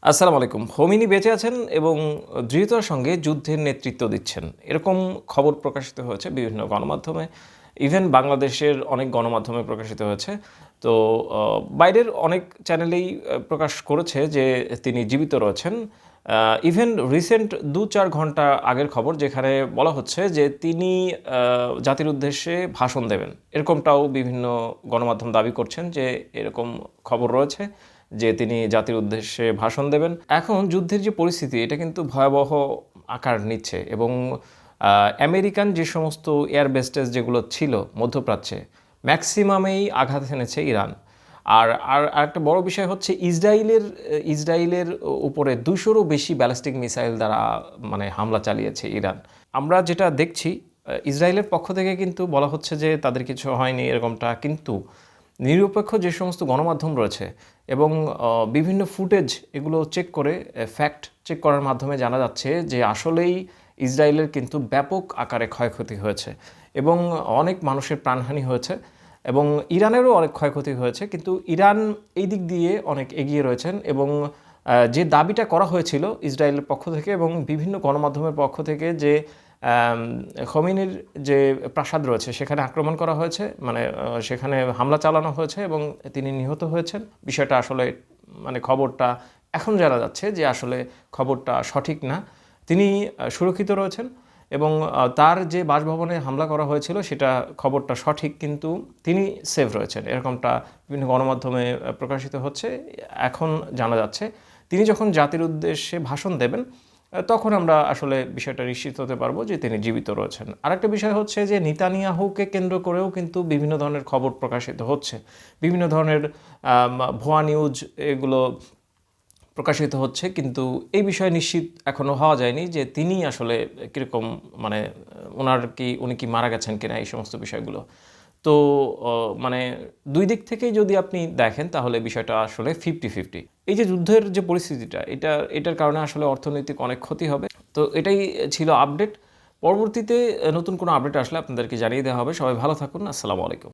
আসসালামু আলাইকুম। খোমেনি বেঁচে আছেন এবং দৃঢ়তার সঙ্গে যুদ্ধের নেতৃত্ব দিচ্ছেন। এরকম খবর প্রকাশিত হয়েছে বিভিন্ন গণমাধ্যমে। ইভেন বাংলাদেশের অনেক গণমাধ্যমে প্রকাশিত হয়েছে। তো বাইরের অনেক চ্যানেলেই প্রকাশ করেছে যে তিনি জীবিত রয়েছেন। ইভেন রিসেন্ট ২-৪ ঘন্টা আগের খবর যেখানে বলা হচ্ছে যে তিনি জাতির উদ্দেশ্যে ভাষণ দেবেন। এরকমটাও বিভিন্ন গণমাধ্যম দাবি করছেন যে এরকম খবর রয়েছে যে তিনি জাতির উদ্দেশ্যে ভাষণ দেবেন। এখন যুদ্ধের যে পরিস্থিতি এটা কিন্তু ভয়াবহ আকার নিচ্ছে এবং আমেরিকান যে সমস্ত এয়ার বেসেস যেগুলো ছিল মধ্যপ্রাচ্যে ম্যাক্সিমামেই আঘাত হেনেছে ইরান। আর আরেকটা বড় বিষয় হচ্ছে ইসরায়েলের উপরে ২০০রও বেশি ব্যালিস্টিক মিসাইল দ্বারা মানে হামলা চালিয়েছে ইরান। আমরা যেটা দেখছি ইসরায়েলের পক্ষ থেকে কিন্তু বলা হচ্ছে যে তাদের কিছু হয়নি এরকমটা, কিন্তু নিরপেক্ষ যে সমস্ত গণমাধ্যম রয়েছে এবং বিভিন্ন ফুটেজ এগুলো চেক করে ফ্যাক্ট চেক করার মাধ্যমে জানা যাচ্ছে যে আসলেই ইসরায়েলের কিন্তু ব্যাপক আকারে ক্ষয়ক্ষতি হয়েছে এবং অনেক মানুষের প্রাণহানি হয়েছে এবং ইরানেরও অনেক ক্ষয়ক্ষতি হয়েছে, কিন্তু ইরান এই দিক দিয়ে অনেক এগিয়ে রয়েছেন এবং যে দাবিটা করা হয়েছিল ইসরায়েলের পক্ষ থেকে এবং বিভিন্ন গণমাধ্যমের পক্ষ থেকে যে খোমেনির যে প্রাসাদ রয়েছে সেখানে আক্রমণ করা হয়েছে, মানে সেখানে হামলা চালানো হয়েছে এবং তিনি নিহত হয়েছেন, বিষয়টা আসলে মানে খবরটা এখন জানা যাচ্ছে যে আসলে খবরটা সঠিক না। তিনি সুরক্ষিত রয়েছেন এবং তার যে বাসভবনে হামলা করা হয়েছিল সেটা খবরটা সঠিক, কিন্তু তিনি সেভ রয়েছেন এরকমটা বিভিন্ন গণমাধ্যমে প্রকাশিত হচ্ছে। এখন জানা যাচ্ছে তিনি যখন জাতির উদ্দেশ্যে ভাষণ দেবেন তখন আমরা আসলে বিষয়টা নিশ্চিত হতে পারবো যে তিনি জীবিত রয়েছেন। আরেকটা বিষয় হচ্ছে যে নেতানিয়াহুকে কেন্দ্র করেও কিন্তু বিভিন্ন ধরনের খবর প্রকাশিত হচ্ছে, বিভিন্ন ধরনের ভুয়া নিউজ এগুলো প্রকাশিত হচ্ছে, কিন্তু এই বিষয়ে নিশ্চিত এখনও হওয়া যায়নি যে তিনি আসলে কীরকম মানে উনি কি মারা গেছেন কিনা এই সমস্ত বিষয়গুলো। তো মানে দুই দিক থেকেই যদি আপনি দেখেন তাহলে বিষয়টা আসলে 50-50। এই যে যুদ্ধের যে পরিস্থিতিটা এটার কারণে আসলে অর্থনৈতিক অনেক ক্ষতি হবে। তো এটাই ছিল আপডেট। পরবর্তীতে নতুন কোনো আপডেট আসলে আপনাদেরকে জানিয়ে দেওয়া হবে। সবাই ভালো থাকুন। আসসালামু আলাইকুম।